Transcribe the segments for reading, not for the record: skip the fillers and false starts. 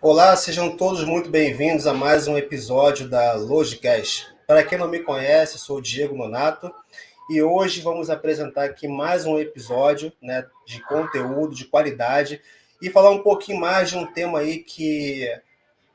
Olá, sejam todos muito bem-vindos a mais um episódio da Logicast. Para quem não me conhece, sou o Diego Nonato e hoje vamos apresentar aqui mais um episódio, né, de conteúdo, de qualidade e falar um pouquinho mais de um tema aí que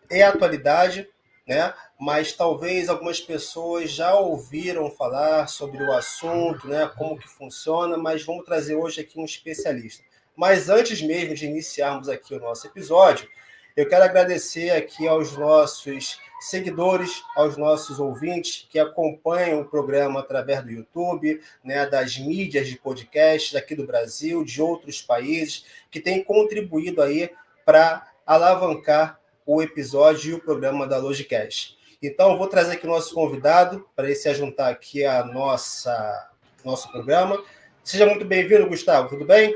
é atualidade, né? Mas talvez algumas pessoas já ouviram falar sobre o assunto, né? Como que funciona, mas vamos trazer hoje aqui um especialista. Mas antes mesmo de iniciarmos aqui o nosso episódio, eu quero agradecer aqui aos nossos seguidores, aos nossos ouvintes que acompanham o programa através do YouTube, né, das mídias de podcast aqui do Brasil, de outros países, que têm contribuído aí para alavancar o episódio e o programa da Logicast. Então, eu vou trazer aqui o nosso convidado para ele se juntar aqui a nosso programa. Seja muito bem-vindo, Gustavo, tudo bem?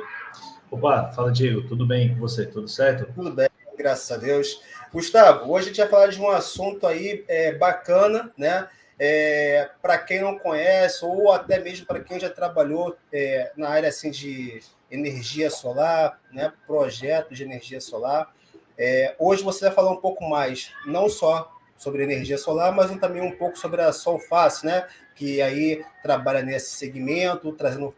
Opa, fala Diego, tudo bem com você? Tudo certo? Tudo bem, graças a Deus. Gustavo, hoje a gente vai falar de um assunto aí bacana, né? Para quem não conhece, ou até mesmo para quem já trabalhou na área assim, de energia solar, né? Projetos de energia solar. Hoje você vai falar um pouco mais, não só sobre energia solar, mas também um pouco sobre a Solfácil, né? Que aí trabalha nesse segmento, trazendo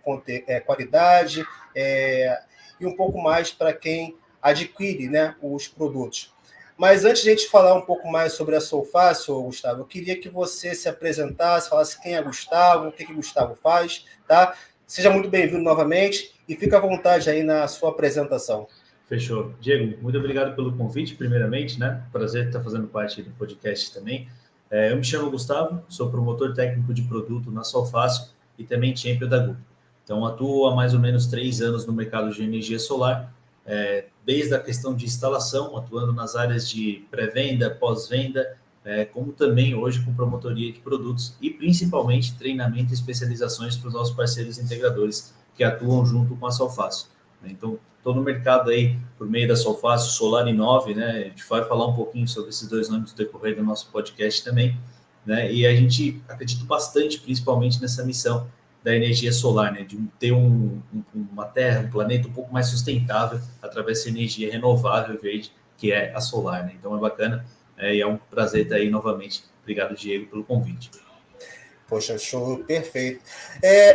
qualidade e um pouco mais para quem adquire, né, os produtos. Mas antes de a gente falar um pouco mais sobre a Solfácil, Gustavo, eu queria que você se apresentasse, falasse quem é Gustavo, o que Gustavo faz, tá? Seja muito bem-vindo novamente e fica à vontade aí na sua apresentação. Fechou. Diego, muito obrigado pelo convite, primeiramente, né? Prazer estar fazendo parte do podcast também. Eu me chamo Gustavo, sou promotor técnico de produto na Solfácil e também champion da GUP. Então, atuo há mais ou menos 3 anos no mercado de energia solar, desde a questão de instalação, atuando nas áreas de pré-venda, pós-venda, como também hoje com promotoria de produtos e principalmente treinamento e especializações para os nossos parceiros integradores que atuam junto com a Solfácil. Então, estou no mercado aí por meio da Solfácil, Solar e Nove, né? A gente vai falar um pouquinho sobre esses dois nomes no decorrer do nosso podcast também, né? E a gente acredita bastante, principalmente nessa missão da energia solar, né? De ter uma terra, um planeta um pouco mais sustentável através dessa energia renovável verde que é a solar, né? Então é bacana e é um prazer estar aí novamente. Obrigado, Diego, pelo convite. Poxa, show, perfeito.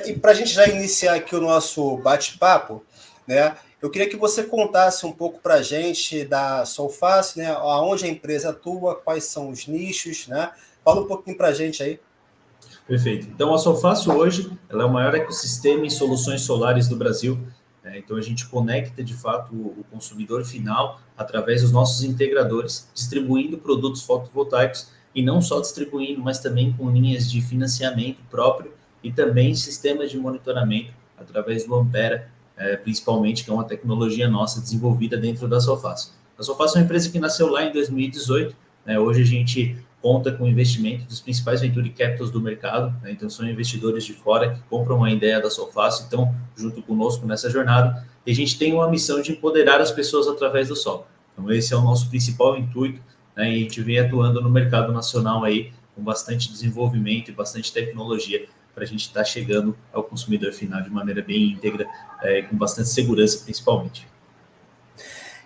E para a gente já iniciar aqui o nosso bate-papo, né? Eu queria que você contasse um pouco para a gente da Solfácil, né? Aonde a empresa atua, quais são os nichos, né? Fala um pouquinho para a gente aí. Perfeito. Então, a Solfácil hoje ela é o maior ecossistema em soluções solares do Brasil. Então, a gente conecta, de fato, o consumidor final através dos nossos integradores, distribuindo produtos fotovoltaicos e não só distribuindo, mas também com linhas de financiamento próprio e também sistemas de monitoramento através do Ampera, principalmente, que é uma tecnologia nossa desenvolvida dentro da Solfácil. A Solfácil é uma empresa que nasceu lá em 2018. Hoje a gente conta com investimento dos principais venture capitals do mercado, né? Então são investidores de fora que compram a ideia da Solfácil, estão junto conosco nessa jornada, e a gente tem uma missão de empoderar as pessoas através do sol. Então esse é o nosso principal intuito, né? E a gente vem atuando no mercado nacional aí com bastante desenvolvimento e bastante tecnologia para a gente estar chegando ao consumidor final de maneira bem íntegra, com bastante segurança principalmente.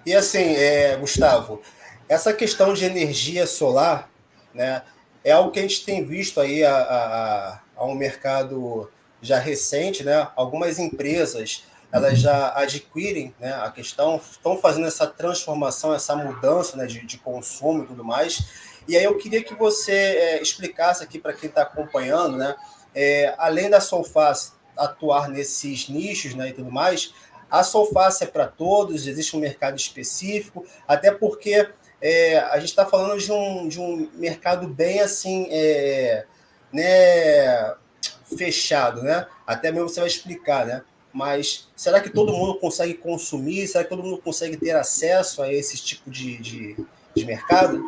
E assim, Gustavo, essa questão de energia solar, né, é algo que a gente tem visto aí a um mercado já recente, né? Algumas empresas elas já adquirem, né, a questão, estão fazendo essa transformação, essa mudança, né, de consumo e tudo mais. E aí eu queria que você explicasse aqui para quem está acompanhando, né, além da Solfácil atuar nesses nichos, né, e tudo mais, a Solfácil é para todos, existe um mercado específico, até porque a gente está falando de um mercado bem assim, né, fechado, né? Até mesmo você vai explicar, né? Mas será que todo mundo consegue consumir? Será que todo mundo consegue ter acesso a esse tipo de mercado?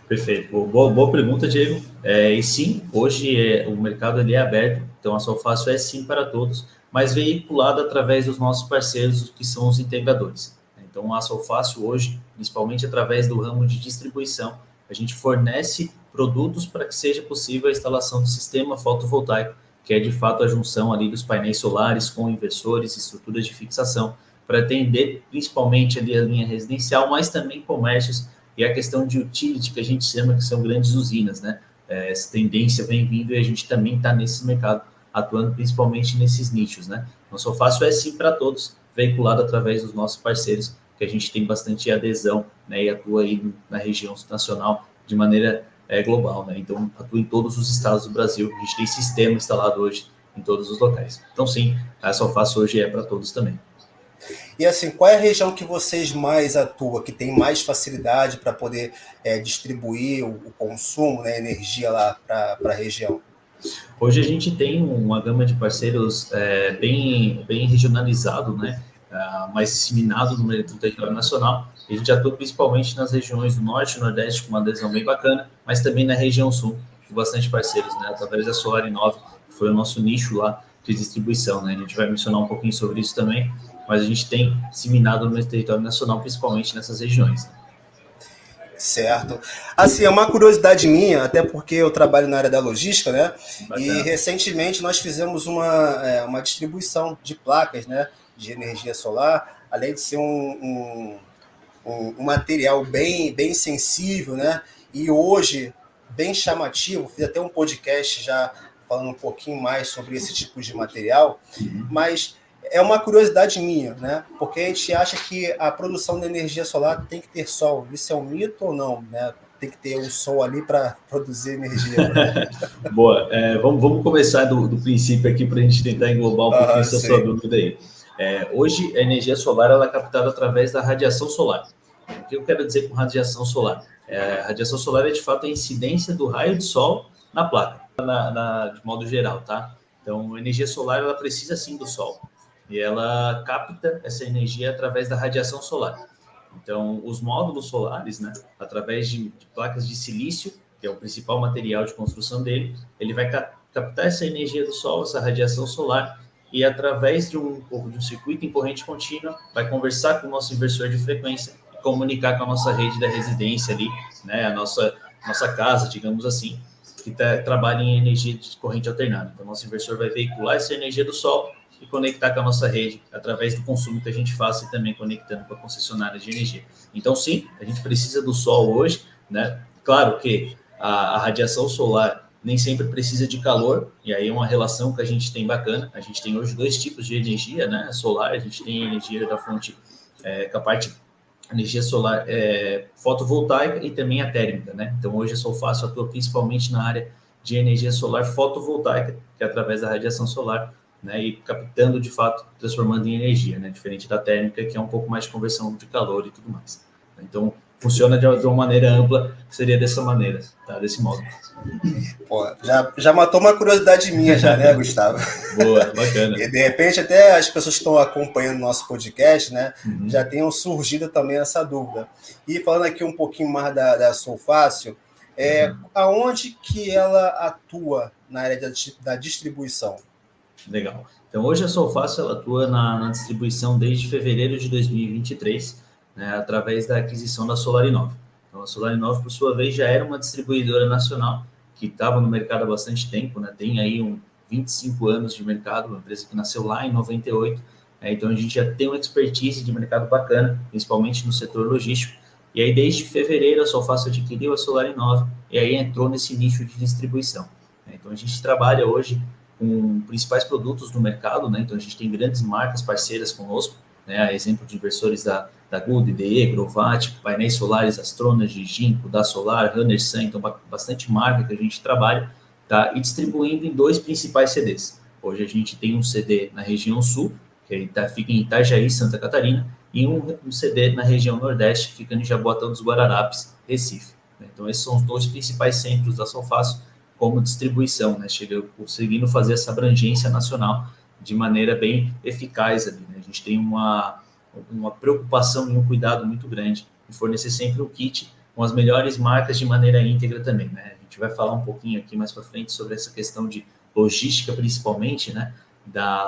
Perfeito. Boa pergunta, Diego. E sim, hoje o mercado ali é aberto, então a Solfácil é sim para todos, mas veiculado através dos nossos parceiros, que são os integradores. Então a Solfácil hoje, principalmente através do ramo de distribuição, a gente fornece produtos para que seja possível a instalação do sistema fotovoltaico, que é de fato a junção ali dos painéis solares com inversores, estruturas de fixação, para atender principalmente ali a linha residencial, mas também comércios e a questão de utility, que a gente chama que são grandes usinas, né? Essa tendência vem vindo e a gente também está nesse mercado, atuando principalmente nesses nichos, né? O Solfácil é sim para todos, veiculado através dos nossos parceiros, que a gente tem bastante adesão, né? E atua aí na região nacional de maneira global, né? Então, atua em todos os estados do Brasil. A gente tem sistema instalado hoje em todos os locais. Então, sim, a Solfácil hoje é para todos também. E assim, qual é a região que vocês mais atuam, que tem mais facilidade para poder distribuir o consumo, né, energia lá para a região? Hoje a gente tem uma gama de parceiros bem regionalizado, né? Mais disseminado no território nacional. A gente atua principalmente nas regiões do Norte e Nordeste, com uma adesão bem bacana, mas também na região Sul, com bastante parceiros, né? Através da Solar 9, que foi o nosso nicho lá de distribuição, né? A gente vai mencionar um pouquinho sobre isso também, mas a gente tem disseminado no território nacional, principalmente nessas regiões. Certo. Assim, é uma curiosidade minha, até porque eu trabalho na área da logística, né? Bacana. E recentemente nós fizemos uma distribuição de placas, né, de energia solar, além de ser um material bem sensível, né? E hoje, bem chamativo, fiz até um podcast já falando um pouquinho mais sobre esse tipo de material, mas é uma curiosidade minha, né? Porque a gente acha que a produção de energia solar tem que ter sol. Isso é um mito ou não, né? Tem que ter o sol ali para produzir energia. Né? Boa. Vamos começar do princípio aqui para a gente tentar englobar um pouquinho essa sua dúvida aí. Hoje, a energia solar ela é captada através da radiação solar. O que eu quero dizer com radiação solar? A radiação solar é, de fato, a incidência do raio de sol na placa, de modo geral, tá? Então, a energia solar ela precisa, sim, do sol. E ela capta essa energia através da radiação solar. Então, os módulos solares, né, através de placas de silício, que é o principal material de construção dele, ele vai captar essa energia do sol, essa radiação solar, e através de um circuito em corrente contínua, vai conversar com o nosso inversor de frequência e comunicar com a nossa rede da residência ali, né, a nossa casa, digamos assim, que trabalha em energia de corrente alternada. Então, nosso inversor vai veicular essa energia do sol e conectar com a nossa rede através do consumo que a gente faça e também conectando com a concessionária de energia. Então, sim, a gente precisa do sol hoje, né? Claro que a radiação solar nem sempre precisa de calor, e aí é uma relação que a gente tem bacana. A gente tem hoje dois tipos de energia, né? Solar, a gente tem energia da fonte, com a parte energia solar fotovoltaica e também a térmica, né? Então, hoje a Solfácil atua principalmente na área de energia solar fotovoltaica, que é através da radiação solar, né, e captando, de fato, transformando em energia, né, diferente da térmica, que é um pouco mais de conversão de calor e tudo mais. Então, funciona de uma maneira ampla, seria dessa maneira, tá? Desse modo. Pô, já matou uma curiosidade minha já, né, Gustavo? Boa, bacana. E, de repente, até as pessoas que estão acompanhando o nosso podcast, né, já tenham surgido também essa dúvida. E falando aqui um pouquinho mais da Solfácil, aonde que ela atua na área da distribuição? Legal. Então, hoje a Solfácil ela atua na distribuição desde fevereiro de 2023, né, através da aquisição da Solar 9. Então, a Solar 9, por sua vez, já era uma distribuidora nacional que estava no mercado há bastante tempo, né, tem aí 25 anos de mercado, uma empresa que nasceu lá em 98, então a gente já tem uma expertise de mercado bacana, principalmente no setor logístico, e aí desde fevereiro a Solfácil adquiriu a Solar 9 e aí entrou nesse nicho de distribuição. Então, a gente trabalha hoje com principais produtos do mercado, né? Então a gente tem grandes marcas parceiras conosco, né? A exemplo de inversores da Good, DE, Grovat, painéis solares Astrona, Ginkgo, da Solar, Runner Sun, então bastante marca que a gente trabalha, tá? E distribuindo em dois principais CDs. Hoje a gente tem um CD na região sul, que fica em Itajaí, Santa Catarina, e um CD na região nordeste, ficando em Jaboatão dos Guararapes, Recife. Então esses são os dois principais centros da Solfácil como distribuição, né? Conseguindo fazer essa abrangência nacional de maneira bem eficaz ali, né? A gente tem uma preocupação e um cuidado muito grande em fornecer sempre um kit com as melhores marcas de maneira íntegra também, né? A gente vai falar um pouquinho aqui mais para frente sobre essa questão de logística, principalmente, né?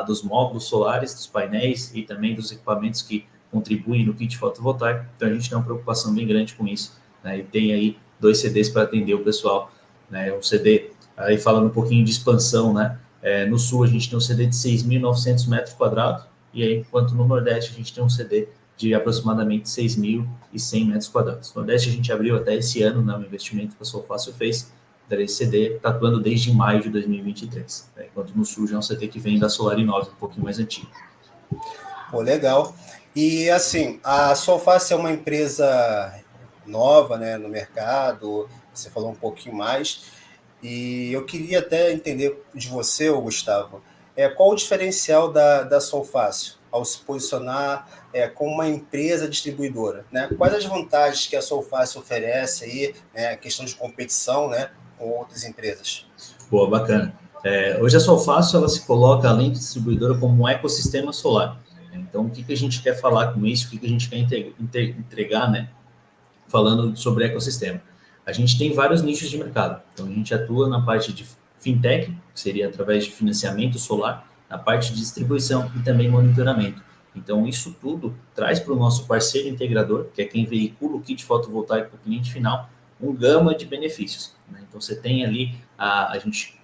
Dos módulos solares, dos painéis e também dos equipamentos que contribuem no kit fotovoltaico. Então, a gente tem uma preocupação bem grande com isso, né? E tem aí 2 CDs para atender o pessoal, né? Um CD, aí falando um pouquinho de expansão, né? No sul a gente tem um CD de 6.900 metros quadrados, e aí, enquanto no Nordeste a gente tem um CD de aproximadamente 6.100 metros quadrados. No Nordeste a gente abriu até esse ano, né, um investimento que a Solfácil fez, da CT, está atuando desde maio de 2023, né, enquanto no Sul já é um CT que vem da Solar Inove, um pouquinho mais antigo. Pô, legal. E assim, a Solfácil é uma empresa nova, né, no mercado, você falou um pouquinho mais, e eu queria até entender de você, Gustavo, qual o diferencial da Solfácil ao se posicionar como uma empresa distribuidora, né? Quais as vantagens que a Solfácil oferece aí, né, a questão de competição, né, com outras empresas? Boa, bacana. Hoje a Solfácil, ela se coloca, além de distribuidora, como um ecossistema solar. Então, o que a gente quer falar com isso? O que a gente quer entregar, né? Falando sobre ecossistema. A gente tem vários nichos de mercado. Então, a gente atua na parte de fintech, que seria através de financiamento solar, na parte de distribuição e também monitoramento. Então, isso tudo traz para o nosso parceiro integrador, que é quem veicula o kit fotovoltaico para o cliente final, um gama de benefícios, né? Então, você tem ali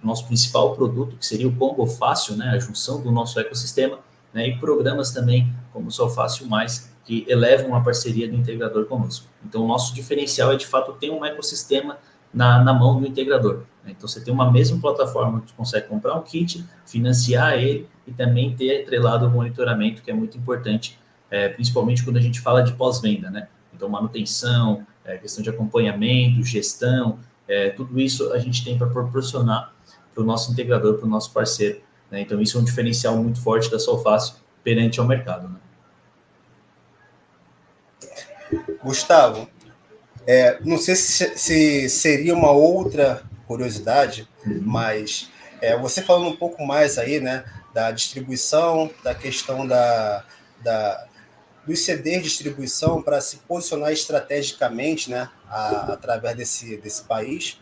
nosso principal produto, que seria o Combo Fácil, né? A junção do nosso ecossistema, né? E programas também, como o Solfácil Mais, que elevam a parceria do integrador conosco. Então, o nosso diferencial é, de fato, ter um ecossistema na mão do integrador, né? Então, você tem uma mesma plataforma que você consegue comprar um kit, financiar ele e também ter atrelado o monitoramento, que é muito importante, principalmente quando a gente fala de pós-venda, né? Então, manutenção, questão de acompanhamento, gestão, tudo isso a gente tem para proporcionar para o nosso integrador, para o nosso parceiro, né? Então, isso é um diferencial muito forte da Solfácil perante ao mercado, né? Gustavo, não sei se seria uma outra curiosidade, mas você falando um pouco mais aí, né, da distribuição, da questão dos CDs de distribuição para se posicionar estrategicamente, né, através desse país,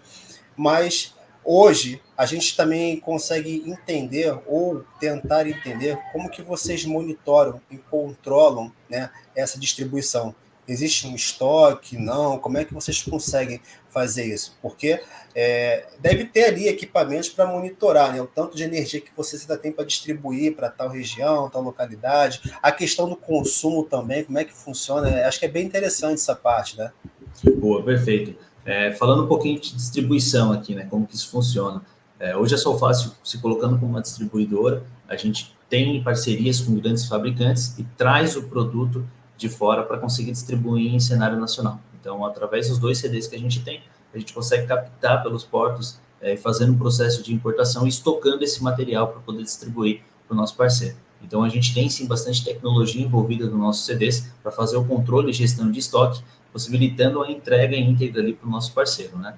mas hoje a gente também consegue entender ou tentar entender como que vocês monitoram e controlam, né, essa distribuição. Existe um estoque? Não? Como é que vocês conseguem fazer isso? Porque deve ter ali equipamentos para monitorar, né, o tanto de energia que você ainda tem para distribuir para tal região, tal localidade. A questão do consumo também, como é que funciona? Acho que é bem interessante essa parte, né? Boa, perfeito. Falando um pouquinho de distribuição aqui, né, como que isso funciona. Hoje a Solfácil, se colocando como uma distribuidora, a gente tem parcerias com grandes fabricantes e traz o produto de fora para conseguir distribuir em cenário nacional. Então, através dos 2 CDs que a gente tem, a gente consegue captar pelos portos, fazendo um processo de importação e estocando esse material para poder distribuir para o nosso parceiro. Então, a gente tem sim bastante tecnologia envolvida nos nossos CDs para fazer o controle e gestão de estoque, possibilitando a entrega íntegra ali para o nosso parceiro, né?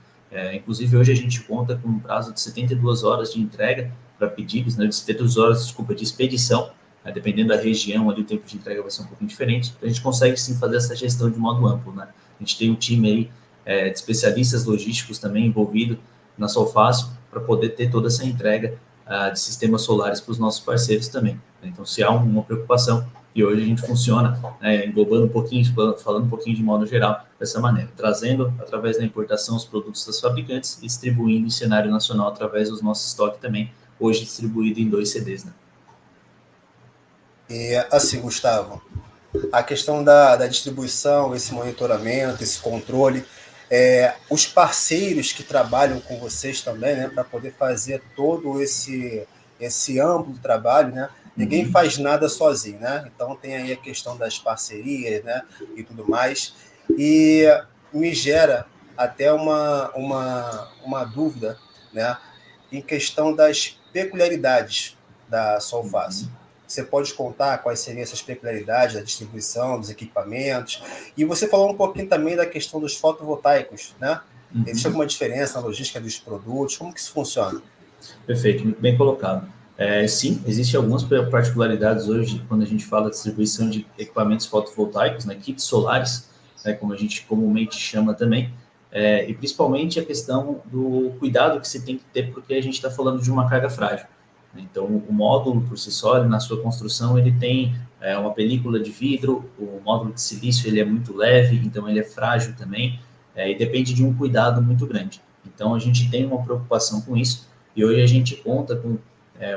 Inclusive, hoje a gente conta com um prazo de 72 horas de entrega para pedidos, né? De 72 horas, desculpa, de expedição, né? Dependendo da região, ali o tempo de entrega vai ser um pouquinho diferente. Então, a gente consegue sim fazer essa gestão de modo amplo, né? A gente tem um time aí de especialistas logísticos também envolvido na Solfácil para poder ter toda essa entrega de sistemas solares para os nossos parceiros também, né? Então, se há uma preocupação, e hoje a gente funciona, englobando um pouquinho, falando um pouquinho de modo geral, dessa maneira, trazendo através da importação os produtos das fabricantes e distribuindo em cenário nacional através dos nossos estoques também, hoje distribuído em 2 CDs, né? E assim, Gustavo, a questão da distribuição, esse monitoramento, esse controle, os parceiros que trabalham com vocês também, né, para poder fazer todo esse amplo trabalho, né? Ninguém faz nada sozinho, né? Então tem aí a questão das parcerias, né, e tudo mais. E me gera até uma dúvida, né, em questão das peculiaridades da Solfácil. Você pode contar quais seriam essas peculiaridades da distribuição, dos equipamentos? E você falou um pouquinho também da questão dos fotovoltaicos, né? Existe alguma diferença na logística dos produtos? Como que isso funciona? Perfeito, muito bem colocado. Sim, existem algumas particularidades hoje quando a gente fala de distribuição de equipamentos fotovoltaicos, né, kits solares, né, como a gente comumente chama também, e principalmente a questão do cuidado que se tem que ter, porque a gente está falando de uma carga frágil, né? Então, o módulo por si só, na sua construção, ele tem uma película de vidro, o módulo de silício ele é muito leve, então ele é frágil também, e depende de um cuidado muito grande. Então, a gente tem uma preocupação com isso, e hoje a gente conta com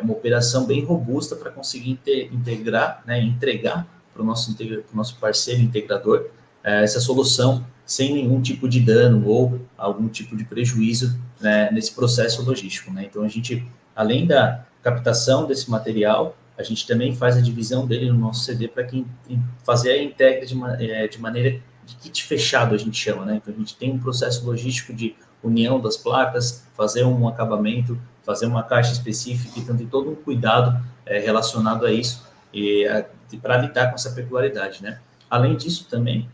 uma operação bem robusta para conseguir integrar, né, entregar para o nosso parceiro integrador essa solução sem nenhum tipo de dano ou algum tipo de prejuízo, né, nesse processo logístico, né? Então, a gente, além da captação desse material, a gente também faz a divisão dele no nosso CD para quem fazer a entrega de maneira de kit fechado, a gente chama, né? Então, a gente tem um processo logístico de união das placas, fazer um acabamento, fazer uma caixa específica, então tem todo um cuidado relacionado a isso e para lidar com essa peculiaridade, né? Além disso, também,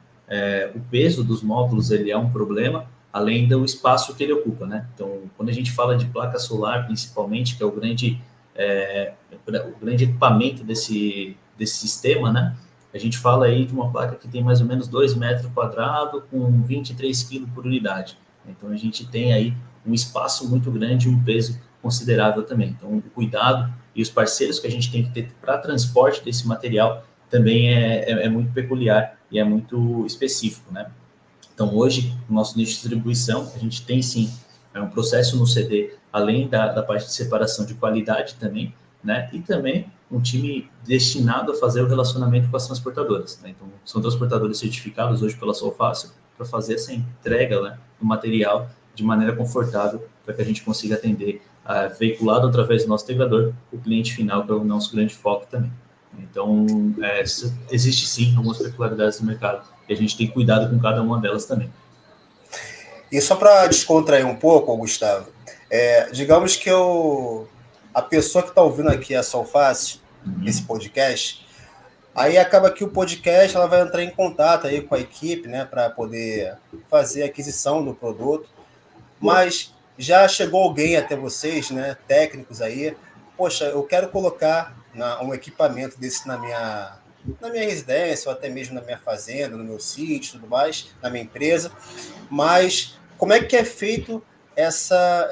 o peso dos módulos ele é um problema, além do espaço que ele ocupa, né? Então, quando a gente fala de placa solar, principalmente, que é o grande equipamento desse sistema, né? A gente fala aí de uma placa que tem mais ou menos 2 metros quadrados com 23 quilos por unidade. Então, a gente tem aí um espaço muito grande e um peso considerável também. Então, o cuidado e os parceiros que a gente tem que ter para transporte desse material também é muito peculiar e é muito específico, né? Então, hoje, no nosso nicho de distribuição, a gente tem, sim, um processo no CD, além da parte de separação de qualidade também, né? E também um time destinado a fazer o relacionamento com as transportadoras, né? Então, são transportadores certificados hoje pela Solfácil para fazer essa entrega, né, do material de maneira confortável para que a gente consiga atender, veiculado através do nosso integrador, o cliente final, que é o nosso grande foco também. Então, existe sim algumas peculiaridades do mercado e a gente tem cuidado com cada uma delas também. E só para descontrair um pouco, Gustavo, digamos que a pessoa que está ouvindo aqui a Solfácil, esse podcast, aí acaba que o podcast ela vai entrar em contato aí com a equipe, né, para poder fazer a aquisição do produto, mas já chegou alguém até vocês, né, técnicos aí, poxa, eu quero colocar um equipamento desse na minha residência, ou até mesmo na minha fazenda, no meu sítio, tudo mais, na minha empresa, mas como é que é feito essa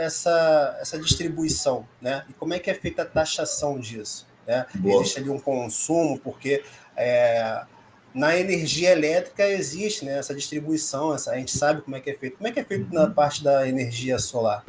distribuição, né? E como é que é feita a taxação disso, né? Existe ali um consumo, porque na energia elétrica existe, né, essa distribuição, a gente sabe como é que é feito. Como é que é feito na parte da energia solar?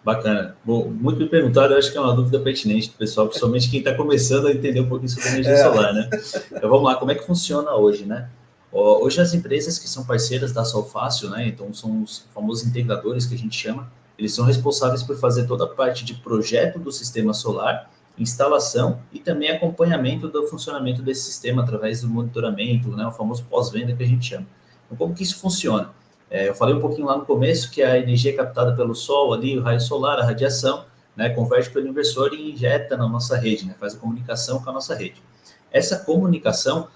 Bacana. Bom, muito me perguntado, eu acho que é uma dúvida pertinente do pessoal, principalmente quem está começando a entender um pouquinho sobre energia solar, né? Então vamos lá, como é que funciona hoje, né? Hoje as empresas que são parceiras da Solfácil, né? Então são os famosos integradores que a gente chama, eles são responsáveis por fazer toda a parte de projeto do sistema solar, instalação e também acompanhamento do funcionamento desse sistema através do monitoramento, né? O famoso pós-venda que a gente chama. Então como que isso funciona? Eu falei um pouquinho lá no começo que a energia é captada pelo sol ali, o raio solar, a radiação, né, converte pelo inversor e injeta na nossa rede, né, faz a comunicação com a nossa rede. Essa comunicação,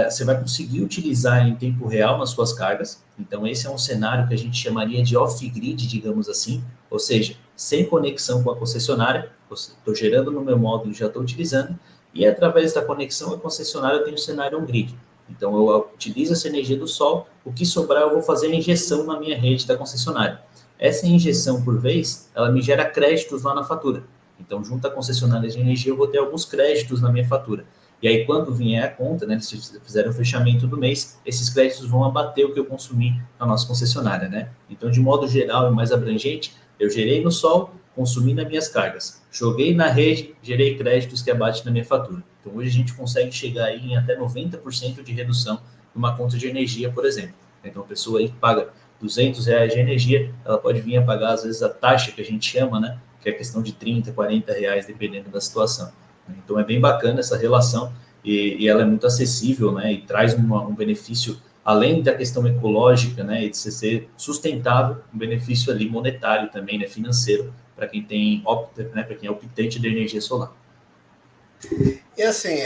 você vai conseguir utilizar em tempo real nas suas cargas. Então, esse é um cenário que a gente chamaria de off-grid, digamos assim, ou seja, sem conexão com a concessionária, estou gerando no meu módulo e já estou utilizando, e através da conexão à concessionária tem um cenário on-grid. Então, eu utilizo essa energia do sol, o que sobrar eu vou fazer a injeção na minha rede da concessionária. Essa injeção, por vez, ela me gera créditos lá na fatura. Então, junto à concessionária de energia, eu vou ter alguns créditos na minha fatura. E aí, quando vier a conta, né, se fizer o fechamento do mês, esses créditos vão abater o que eu consumi na nossa concessionária, né? Então, de modo geral e mais abrangente, eu gerei no sol, consumi nas minhas cargas. Joguei na rede, gerei créditos que abatem na minha fatura. Então, hoje a gente consegue chegar aí em até 90% de redução numa conta de energia, por exemplo. Então, a pessoa aí que paga R$200 de energia, ela pode vir a pagar, às vezes, a taxa que a gente chama, né? Que é questão de R$30, R$40, dependendo da situação. Então, é bem bacana essa relação e ela é muito acessível, né? E traz um benefício, além da questão ecológica, né? E de ser sustentável, um benefício ali monetário também, né? Financeiro, para quem né? Para quem é optante da energia solar. E assim,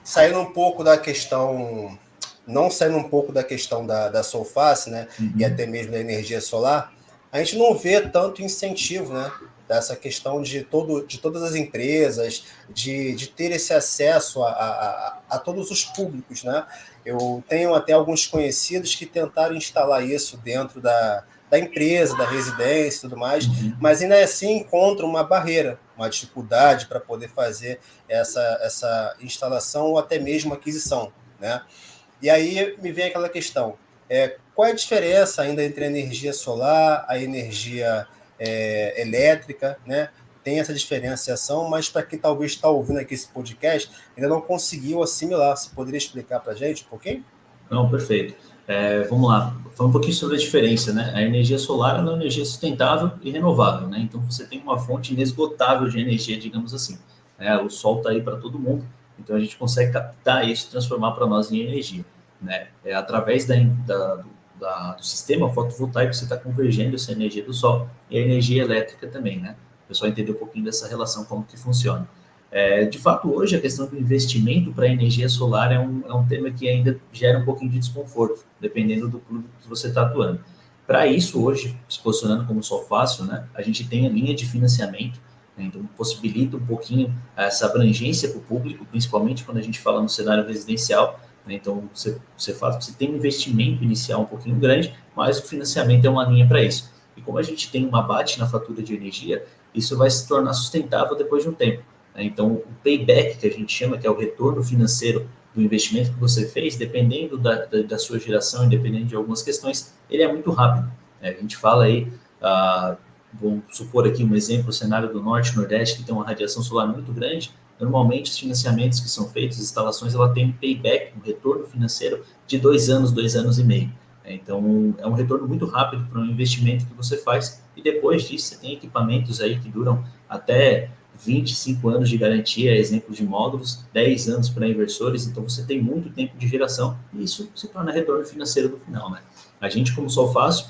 saindo um pouco da questão, não saindo um pouco da questão da Solfácil, né, e até mesmo da energia solar, a gente não vê tanto incentivo, né, dessa questão de todas as empresas, de ter esse acesso a todos os públicos, né? Eu tenho até alguns conhecidos que tentaram instalar isso dentro da empresa, da residência e tudo mais, mas ainda assim encontram uma barreira, uma dificuldade para poder fazer essa instalação ou até mesmo aquisição, né? E aí me vem aquela questão, qual é a diferença ainda entre a energia solar, a energia elétrica, né? tem essa diferenciação, mas para quem talvez está ouvindo aqui esse podcast, ainda não conseguiu assimilar. Você poderia explicar para a gente um pouquinho? Não, perfeito. Vamos lá, falar um pouquinho sobre a diferença, né? A energia solar é uma energia sustentável e renovável, né? Então você tem uma fonte inesgotável de energia, digamos assim. O sol está aí para todo mundo, então a gente consegue captar isso e transformar para nós em energia, né? Através do sistema fotovoltaico, você está convergendo essa energia do sol e a energia elétrica também, né? O pessoal entender um pouquinho dessa relação, como que funciona. De fato, hoje, a questão do investimento para a energia solar é um tema que ainda gera um pouquinho de desconforto, dependendo do público que você está atuando. Para isso, hoje, se posicionando como Sol Fácil, né, a gente tem a linha de financiamento, né, então possibilita um pouquinho essa abrangência para o público, principalmente quando a gente fala no cenário residencial, né, então você tem um investimento inicial um pouquinho grande, mas o financiamento é uma linha para isso. E como a gente tem um abate na fatura de energia, isso vai se tornar sustentável depois de um tempo. Então, o payback, que a gente chama, que é o retorno financeiro do investimento que você fez, dependendo da sua geração, independente de algumas questões, ele é muito rápido. A gente fala aí, vamos supor aqui um exemplo, o cenário do Norte e Nordeste, que tem uma radiação solar muito grande. Normalmente, os financiamentos que são feitos, as instalações, ela tem um payback, um retorno financeiro de 2 anos, 2 anos e meio. Então, é um retorno muito rápido para um investimento que você faz. E depois disso, você tem equipamentos aí que duram até 25 anos de garantia, exemplo de módulos, 10 anos para inversores, então você tem muito tempo de geração e isso se torna retorno financeiro no final, né? A gente, como Sol Fácil,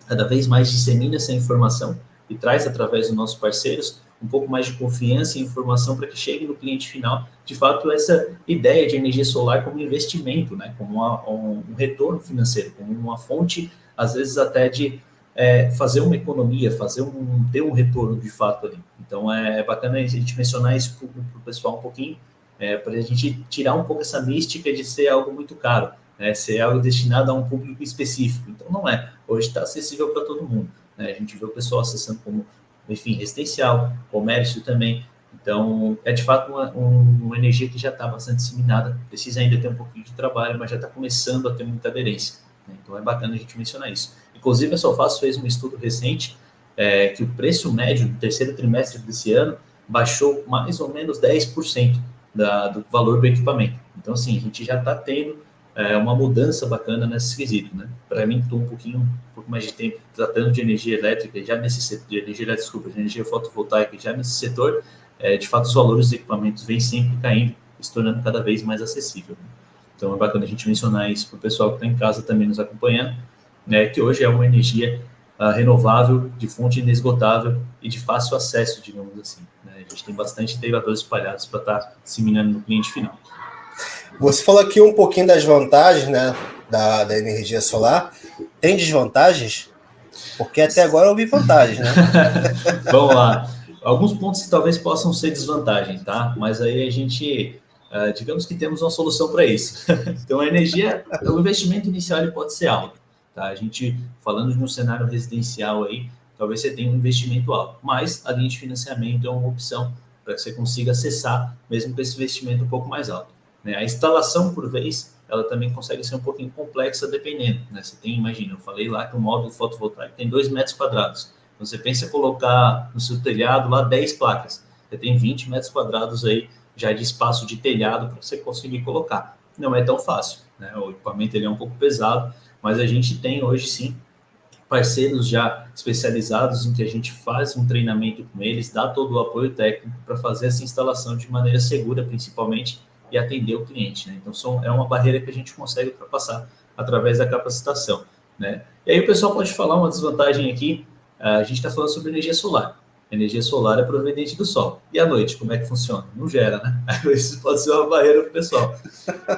cada vez mais dissemina essa informação e traz através dos nossos parceiros um pouco mais de confiança e informação para que chegue no cliente final, de fato, essa ideia de energia solar como investimento, né? Como um retorno financeiro, como uma fonte, às vezes até de fazer uma economia, ter um retorno de fato ali. Então, é bacana a gente mencionar isso para o pessoal um pouquinho, para a gente tirar um pouco essa mística de ser algo muito caro, ser algo destinado a um público específico. Então, não é. Hoje está acessível para todo mundo, né? A gente vê o pessoal acessando como, enfim, residencial, comércio também. Então, é de fato uma energia que já está bastante disseminada, precisa ainda ter um pouquinho de trabalho, mas já está começando a ter muita aderência, né? Então, é bacana a gente mencionar isso. Inclusive, a Sol Fácil fez um estudo recente que o preço médio do terceiro trimestre desse ano baixou mais ou menos 10% do valor do equipamento. Então, assim, a gente já está tendo uma mudança bacana nesse quesito, né? Para mim, estou um pouco mais de tempo tratando de energia elétrica, já nesse setor, de energia fotovoltaica, já nesse setor, de fato, os valores dos equipamentos vêm sempre caindo, se tornando cada vez mais acessível, né? Então, é bacana a gente mencionar isso para o pessoal que está em casa também nos acompanhando, né, que hoje é uma energia renovável, de fonte inesgotável e de fácil acesso, digamos assim, né? A gente tem bastante integradores espalhados para estar disseminando no cliente final. Você falou aqui um pouquinho das vantagens, né, da energia solar. Tem desvantagens? Porque até agora eu vi vantagens, né? Vamos lá. Alguns pontos que talvez possam ser desvantagem, tá? Mas aí a gente, digamos que temos uma solução para isso. Então, a energia, o investimento inicial ele pode ser alto, tá? A gente, falando de um cenário residencial aí, talvez você tenha um investimento alto, mas a linha de financiamento é uma opção para que você consiga acessar, mesmo com esse investimento um pouco mais alto, né? A instalação, por vez, ela também consegue ser um pouquinho complexa, dependendo, né? Você tem, imagina, eu falei lá que o módulo fotovoltaico tem 2 metros quadrados. Então, você pensa em colocar no seu telhado lá 10 placas. Você tem 20 metros quadrados aí já de espaço de telhado para você conseguir colocar. Não é tão fácil, né? O equipamento ele é um pouco pesado, mas a gente tem hoje sim parceiros já especializados em que a gente faz um treinamento com eles, dá todo o apoio técnico para fazer essa instalação de maneira segura, principalmente, e atender o cliente, né? Então, é uma barreira que a gente consegue ultrapassar através da capacitação, né? E aí o pessoal pode falar uma desvantagem aqui, a gente está falando sobre energia solar. A energia solar é proveniente do sol. E à noite, como é que funciona? Não gera, né? Isso pode ser uma barreira para o pessoal.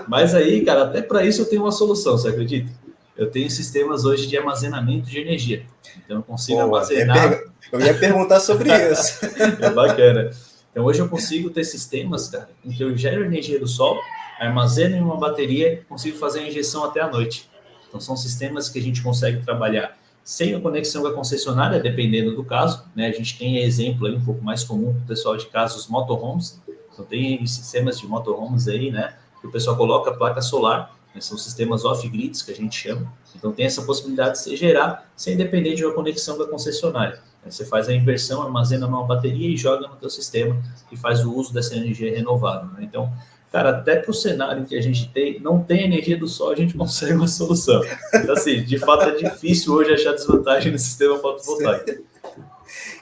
Mas aí, cara, até para isso eu tenho uma solução, você acredita? Eu tenho sistemas hoje de armazenamento de energia. Então, eu consigo armazenar... Eu ia perguntar sobre isso. É bacana. Então, hoje eu consigo ter sistemas, cara, em que eu gero energia do sol, armazeno em uma bateria e consigo fazer a injeção até a noite. Então, são sistemas que a gente consegue trabalhar sem a conexão com a concessionária, dependendo do caso, né? A gente tem exemplo aí um pouco mais comum para o pessoal de casa, os motorhomes. Então, tem sistemas de motorhomes aí, né? Que o pessoal coloca a placa solar, né? São sistemas off-grids, que a gente chama. Então, tem essa possibilidade de você gerar sem depender de uma conexão da concessionária. Você faz a inversão, armazena numa bateria e joga no teu sistema e faz o uso dessa energia renovável, né? Então, cara, até para o cenário que a gente tem, não tem energia do sol, a gente consegue uma solução. Então, assim, de fato é difícil hoje achar desvantagem no sistema fotovoltaico.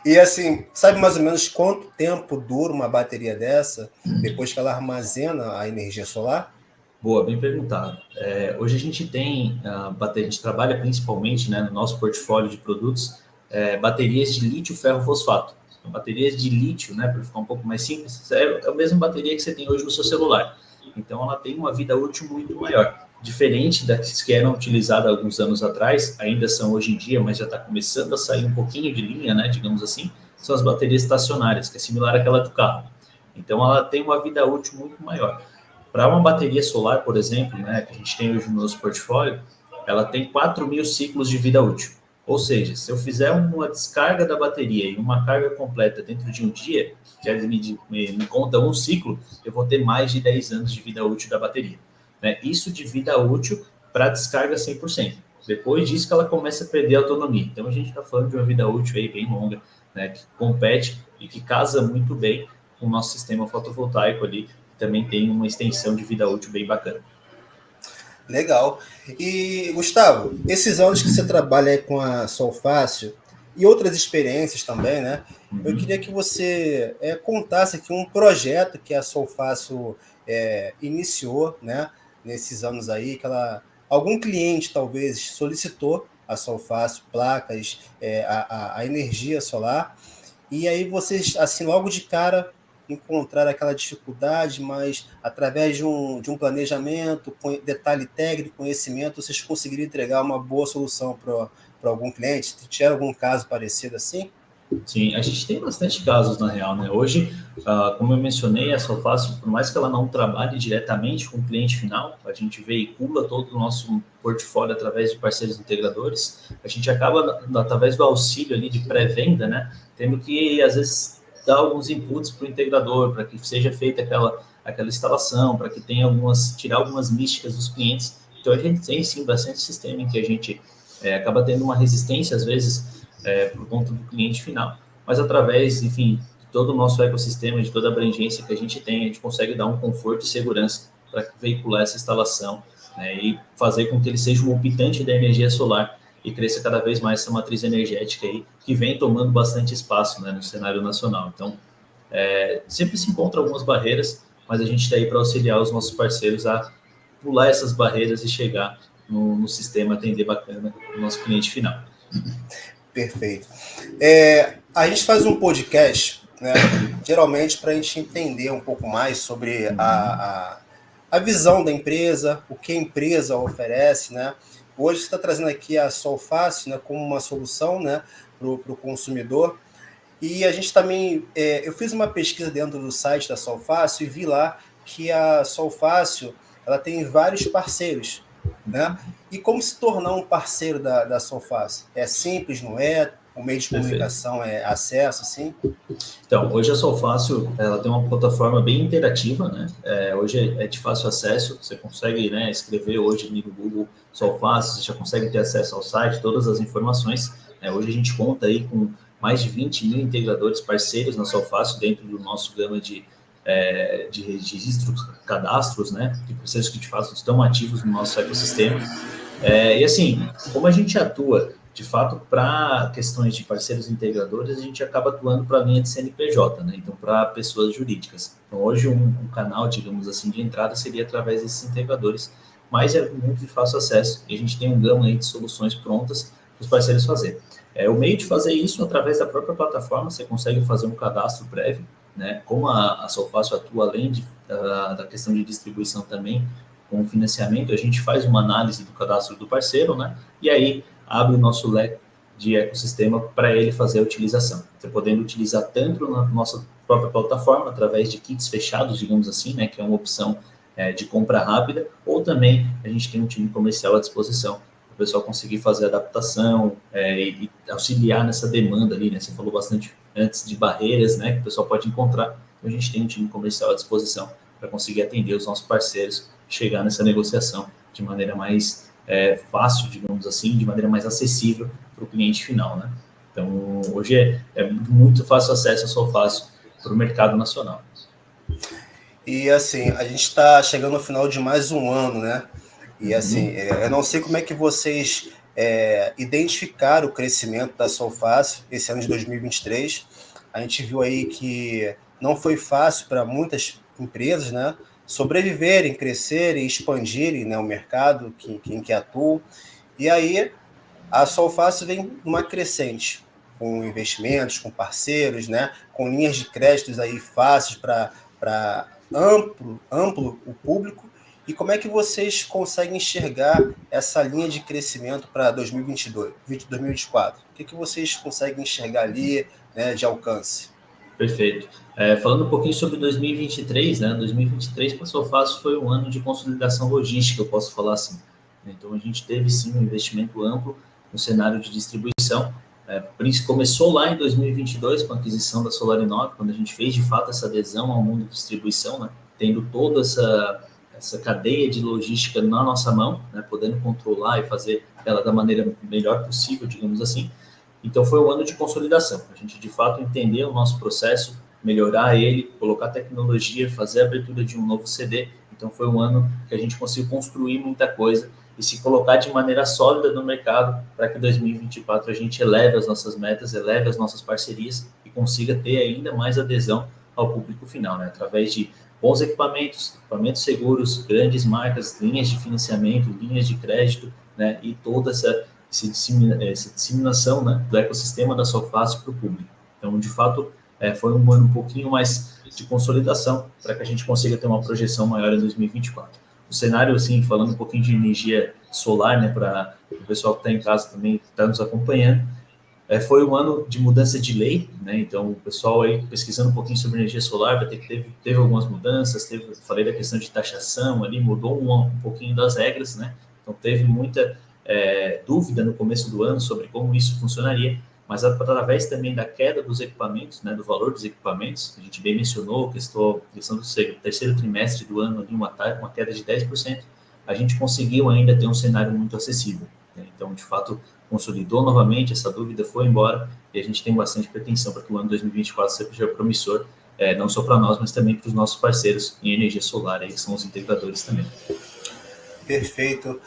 E assim, sabe mais ou menos quanto tempo dura uma bateria dessa depois que ela armazena a energia solar? Boa, bem perguntado. Hoje a gente tem, a gente trabalha principalmente, né, no nosso portfólio de produtos, baterias de lítio ferro fosfato. Então, baterias de lítio, né, para ficar um pouco mais simples, é a mesma bateria que você tem hoje no seu celular. Então ela tem uma vida útil muito maior. Diferente das que eram utilizadas alguns anos atrás, ainda são hoje em dia, mas já está começando a sair um pouquinho de linha, né, digamos assim, são as baterias estacionárias, que é similar àquela do carro. Então ela tem uma vida útil muito maior. Para uma bateria solar, por exemplo, né, que a gente tem hoje no nosso portfólio, ela tem 4.000 ciclos de vida útil. Ou seja, se eu fizer uma descarga da bateria e uma carga completa dentro de um dia, que me conta um ciclo, eu vou ter mais de 10 anos de vida útil da bateria. Né? Isso de vida útil para descarga 100%. Depois disso que ela começa a perder a autonomia. Então a gente está falando de uma vida útil aí bem longa, né, que compete e que casa muito bem com o nosso sistema fotovoltaico ali, também tem uma extensão de vida útil bem bacana. Legal. E, Gustavo, esses anos que você trabalha aí com a Solfácil e outras experiências também, né? Eu queria que você contasse aqui um projeto que a Solfácil iniciou, né? Nesses anos aí, que algum cliente talvez solicitou a Solfácil placas, a energia solar, e aí vocês, assim, logo de cara, encontrar aquela dificuldade, mas através de um planejamento, com detalhe técnico, conhecimento, vocês conseguiriam entregar uma boa solução para algum cliente? Tiveram algum caso parecido assim? Sim, a gente tem bastante casos na real, né? Hoje, como eu mencionei, a Solfácil, por mais que ela não trabalhe diretamente com o cliente final, a gente veicula todo o nosso portfólio através de parceiros integradores, a gente acaba, através do auxílio ali de pré-venda, né? Tendo que, às vezes, dar alguns inputs para o integrador, para que seja feita aquela instalação, para que tenha tirar algumas místicas dos clientes. Então, a gente tem, sim, bastante sistema em que a gente acaba tendo uma resistência, às vezes, por conta do cliente final, mas através, enfim, de todo o nosso ecossistema, de toda a abrangência que a gente tem, a gente consegue dar um conforto e segurança para veicular essa instalação, né, e fazer com que ele seja um optante da energia solar e cresça cada vez mais essa matriz energética aí, que vem tomando bastante espaço, né, no cenário nacional. Então, sempre se encontram algumas barreiras, mas a gente está aí para auxiliar os nossos parceiros a pular essas barreiras e chegar no sistema, atender bacana o nosso cliente final. Perfeito. A gente faz um podcast, né, geralmente para a gente entender um pouco mais sobre a visão da empresa, o que a empresa oferece, né? Hoje você está trazendo aqui a Solfácil, né, como uma solução, né, para o consumidor. E a gente também, eu fiz uma pesquisa dentro do site da Solfácil e vi lá que a Solfácil ela tem vários parceiros, né? E como se tornar um parceiro da Solfácil? É simples, não é? O meio de comunicação é acesso, assim? Então, hoje a Solfácil, ela tem uma plataforma bem interativa, né? Hoje é de fácil acesso, você consegue, né, escrever hoje no Google Solfácil, você já consegue ter acesso ao site, todas as informações. Hoje a gente conta aí com mais de 20 mil integradores parceiros na Solfácil, dentro do nosso gama de registros, cadastros, né? De parceiros que de fato estão ativos no nosso ecossistema. E assim, como a gente atua de fato para questões de parceiros integradores, a gente acaba atuando para a linha de CNPJ, né? Então, para pessoas jurídicas. Então, hoje um canal, digamos assim, de entrada seria através desses integradores, mas é muito de fácil acesso e a gente tem um gama aí de soluções prontas para os parceiros fazerem. O meio de fazer isso através da própria plataforma, você consegue fazer um cadastro prévio, né? Como a Solfácil atua além da questão de distribuição também, com o financiamento, a gente faz uma análise do cadastro do parceiro, né? E aí abre o nosso leque de ecossistema para ele fazer a utilização. Você podendo utilizar tanto na nossa própria plataforma, através de kits fechados, digamos assim, né? Que é uma opção de compra rápida, ou também a gente tem um time comercial à disposição para o pessoal conseguir fazer adaptação e auxiliar nessa demanda ali, né? Você falou bastante antes de barreiras, né? Que o pessoal pode encontrar. Então, a gente tem um time comercial à disposição para conseguir atender os nossos parceiros, chegar nessa negociação de maneira mais fácil, digamos assim, de maneira mais acessível para o cliente final, né? Então, hoje é muito fácil acesso a Solfácil para o mercado nacional. E assim, a gente está chegando no final de mais um ano, né? E assim, eu não sei como é que vocês identificaram o crescimento da Solfácil esse ano de 2023. A gente viu aí que não foi fácil para muitas empresas, né, sobreviverem, crescerem, expandirem, né, o mercado em que atuam. E aí a Solfácil vem numa crescente, com investimentos, com parceiros, né, com linhas de créditos aí fáceis para amplo o público. E como é que vocês conseguem enxergar essa linha de crescimento para 2022, 2024? O que vocês conseguem enxergar ali, né, de alcance? Perfeito. Falando um pouquinho sobre 2023, né? 2023 para a Solfácil foi um ano de consolidação logística, eu posso falar assim. Então, a gente teve, sim, um investimento amplo no cenário de distribuição. Começou lá em 2022 com a aquisição da Solarinove, quando a gente fez, de fato, essa adesão ao mundo de distribuição, né? Tendo toda essa cadeia de logística na nossa mão, né? Podendo controlar e fazer ela da maneira melhor possível, digamos assim. Então, foi um ano de consolidação. A gente, de fato, entender o nosso processo, melhorar ele, colocar tecnologia, fazer a abertura de um novo CD. Então, foi um ano que a gente conseguiu construir muita coisa e se colocar de maneira sólida no mercado para que em 2024 a gente eleve as nossas metas, eleve as nossas parcerias e consiga ter ainda mais adesão ao público final, né? Através de bons equipamentos, equipamentos seguros, grandes marcas, linhas de financiamento, linhas de crédito, né? E toda essa disseminação, né, do ecossistema da Solfácil para o público. Então, de fato, foi um ano um pouquinho mais de consolidação para que a gente consiga ter uma projeção maior em 2024. O cenário, assim, falando um pouquinho de energia solar, né, para o pessoal que está em casa também está nos acompanhando, foi um ano de mudança de lei, né? Então, o pessoal aí pesquisando um pouquinho sobre energia solar vai ter que teve algumas mudanças, falei da questão de taxação ali, mudou um pouquinho das regras, né? Então, teve muita dúvida no começo do ano sobre como isso funcionaria, mas através também da queda dos equipamentos, né, do valor dos equipamentos, a gente bem mencionou, questão do terceiro trimestre do ano, ali, uma queda de 10%, a gente conseguiu ainda ter um cenário muito acessível, né? Então, de fato, consolidou novamente, essa dúvida foi embora e a gente tem bastante pretensão para que o ano 2024 seja promissor, não só para nós, mas também para os nossos parceiros em energia solar, aí, que são os integradores também. Perfeito.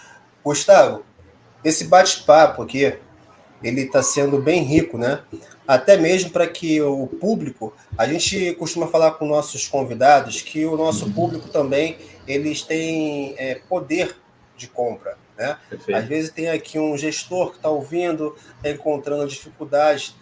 Gustavo, esse bate-papo aqui, ele está sendo bem rico, né? Até mesmo para que o público, a gente costuma falar com nossos convidados que o nosso público também, eles têm poder de compra, né? Perfeito. Às vezes tem aqui um gestor que está ouvindo, está encontrando dificuldades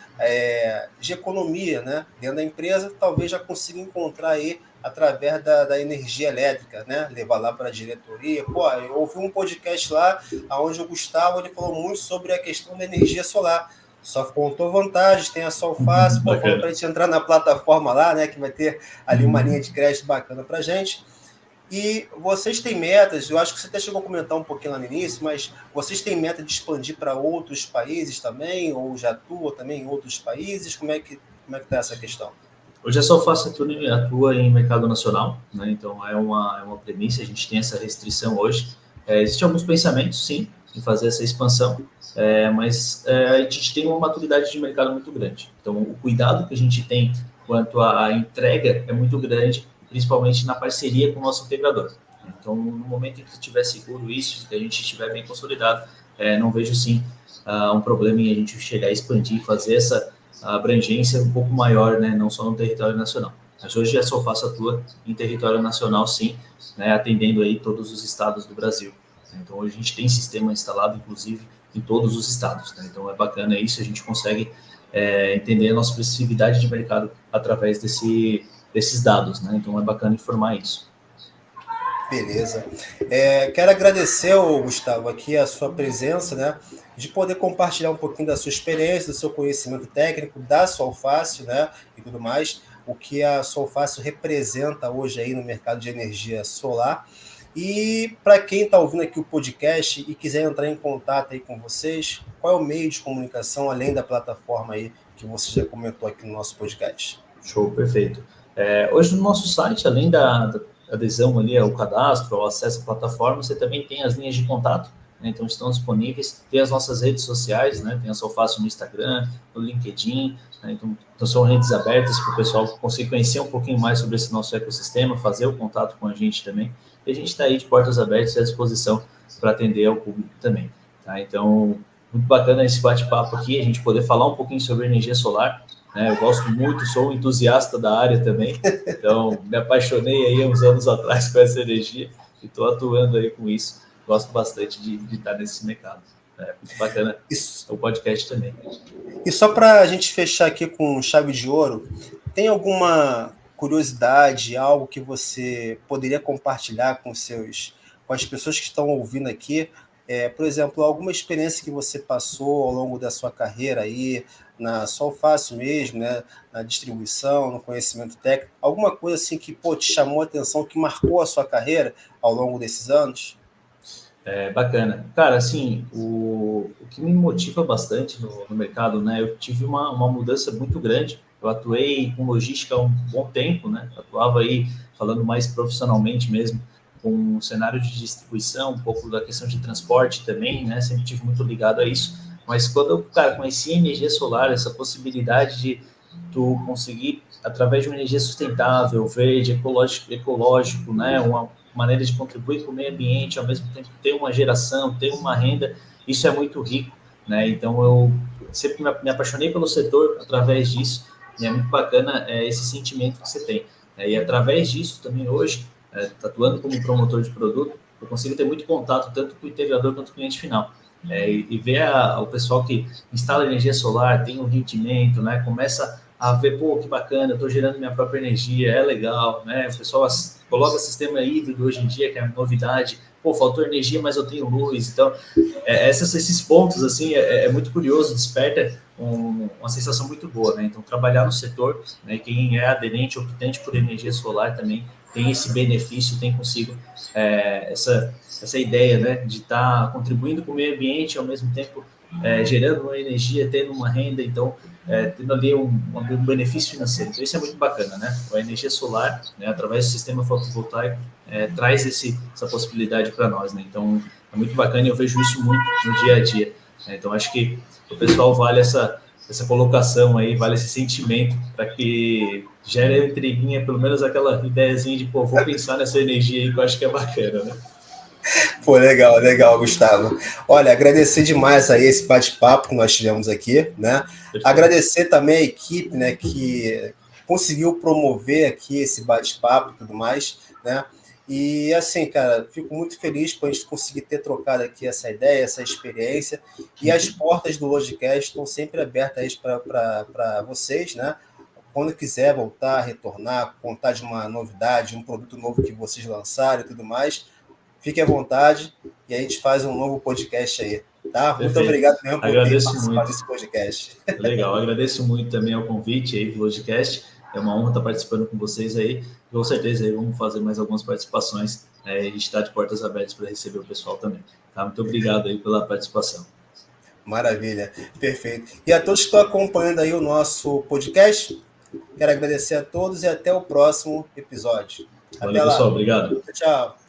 de economia, né, dentro da empresa, talvez já consiga encontrar aí através da energia elétrica, né? Levar lá para a diretoria. Pô, eu ouvi um podcast lá onde o Gustavo ele falou muito sobre a questão da energia solar. Só contou vantagens, tem a Solfácil, falou para a gente entrar na plataforma lá, né? Que vai ter ali uma linha de crédito bacana para a gente. E vocês têm metas, eu acho que você até chegou a comentar um pouquinho lá no início, mas vocês têm meta de expandir para outros países também, ou já atuam também em outros países? Como é que está essa questão? Hoje a Solfácil atua em mercado nacional, né? Então é uma premissa, a gente tem essa restrição hoje. Existem alguns pensamentos, sim, em fazer essa expansão, mas a gente tem uma maturidade de mercado muito grande. Então o cuidado que a gente tem quanto à entrega é muito grande, principalmente na parceria com o nosso integrador. Então, no momento em que estiver seguro isso, que a gente estiver bem consolidado, não vejo, sim, um problema em a gente chegar a expandir, fazer essa abrangência um pouco maior, né, não só no território nacional. Mas hoje a Solfácil atua em território nacional, sim, né, atendendo aí todos os estados do Brasil. Então, hoje a gente tem sistema instalado, inclusive, em todos os estados, né? Então, é bacana isso, a gente consegue entender a nossa expressividade de mercado através desses dados, né? Então, é bacana informar isso. Beleza. Quero agradecer, Gustavo, aqui a sua presença, né? De poder compartilhar um pouquinho da sua experiência, do seu conhecimento técnico, da Solfácio, né? E tudo mais, o que a Solfácio representa hoje aí no mercado de energia solar. E para quem está ouvindo aqui o podcast e quiser entrar em contato aí com vocês, qual é o meio de comunicação, além da plataforma aí que você já comentou aqui no nosso podcast? Show, perfeito. Hoje no nosso site, além da adesão ali ao cadastro, ao acesso à plataforma, você também tem as linhas de contato. né? Então estão disponíveis. Tem as nossas redes sociais, né? Tem a Solfácil no Instagram, no LinkedIn, né? Então são redes abertas para o pessoal conseguir conhecer um pouquinho mais sobre esse nosso ecossistema, fazer o contato com a gente também. E a gente está aí de portas abertas e à disposição para atender ao público também. Tá? Então, muito bacana esse bate-papo aqui, a gente poder falar um pouquinho sobre energia solar, né? Eu gosto muito, sou um entusiasta da área também, então me apaixonei aí uns anos atrás com essa energia e estou atuando aí com isso. Gosto bastante de estar nesse mercado. É muito bacana Isso. o podcast também. E só para a gente fechar aqui com chave de ouro, tem alguma curiosidade, algo que você poderia compartilhar com as pessoas que estão ouvindo aqui? Por exemplo, alguma experiência que você passou ao longo da sua carreira aí, na Solfácil mesmo, né? Na distribuição, no conhecimento técnico, alguma coisa assim que te chamou a atenção, que marcou a sua carreira ao longo desses anos? Bacana. Cara, assim, o que me motiva bastante no mercado, né? Eu tive uma mudança muito grande. Eu atuei com logística há um bom tempo, né? Atuava aí, falando mais profissionalmente mesmo, com um cenário de distribuição, um pouco da questão de transporte também, né? Sempre tive muito ligado a isso. Mas quando eu, cara, conheci a energia solar, essa possibilidade de tu conseguir, através de uma energia sustentável, verde, ecológico, né? Uma maneira de contribuir com o meio ambiente, ao mesmo tempo ter uma geração, ter uma renda, isso é muito rico, né? Então eu sempre me apaixonei pelo setor através disso, e é muito bacana esse sentimento que você tem. E através disso também hoje, atuando como promotor de produto, eu consigo ter muito contato tanto com o integrador quanto com o cliente final. E ver o pessoal que instala energia solar, tem um rendimento, né? Começa a ver, pô, que bacana, eu estou gerando minha própria energia, é legal, né? O pessoal coloca sistema híbrido hoje em dia, que é uma novidade. Pô, faltou energia, mas eu tenho luz. Então, esses pontos, assim, é muito curioso, desperta uma sensação muito boa, né? Então, trabalhar no setor, né? Quem é aderente, optante por energia solar também tem esse benefício, tem consigo essa ideia, né? De estar contribuindo com o meio ambiente, ao mesmo tempo gerando uma energia, tendo uma renda, então tendo ali um benefício financeiro. Então isso é muito bacana, né? A energia solar, né, através do sistema fotovoltaico, traz essa possibilidade para nós, né? Então é muito bacana e eu vejo isso muito no dia a dia. Né? Então acho que o pessoal vale essa colocação aí, vale esse sentimento para que gere a intriguinha, pelo menos aquela ideiazinha de, pô, vou pensar nessa energia aí que eu acho que é bacana, né? Pô, legal, legal, Gustavo. Olha, agradecer demais aí esse bate-papo que nós tivemos aqui, né? Perfeito. Agradecer também a equipe, né, que conseguiu promover aqui esse bate-papo e tudo mais, né? E assim, cara, fico muito feliz por a gente conseguir ter trocado aqui essa ideia, essa experiência, e as portas do Logicast estão sempre abertas para vocês, né? Quando quiser voltar, retornar, contar de uma novidade, um produto novo que vocês lançaram e tudo mais, fique à vontade e a gente faz um novo podcast aí, tá? Perfeito. Muito obrigado mesmo por ter participado muito desse podcast. Legal, agradeço muito também ao convite aí do Logicast. É uma honra estar participando com vocês aí. Com certeza aí vamos fazer mais algumas participações. A gente está de portas abertas para receber o pessoal também. Tá? Muito obrigado aí pela participação. Maravilha, perfeito. E a todos que estão acompanhando aí o nosso podcast, quero agradecer a todos e até o próximo episódio. Valeu, pessoal. Obrigado. Tchau.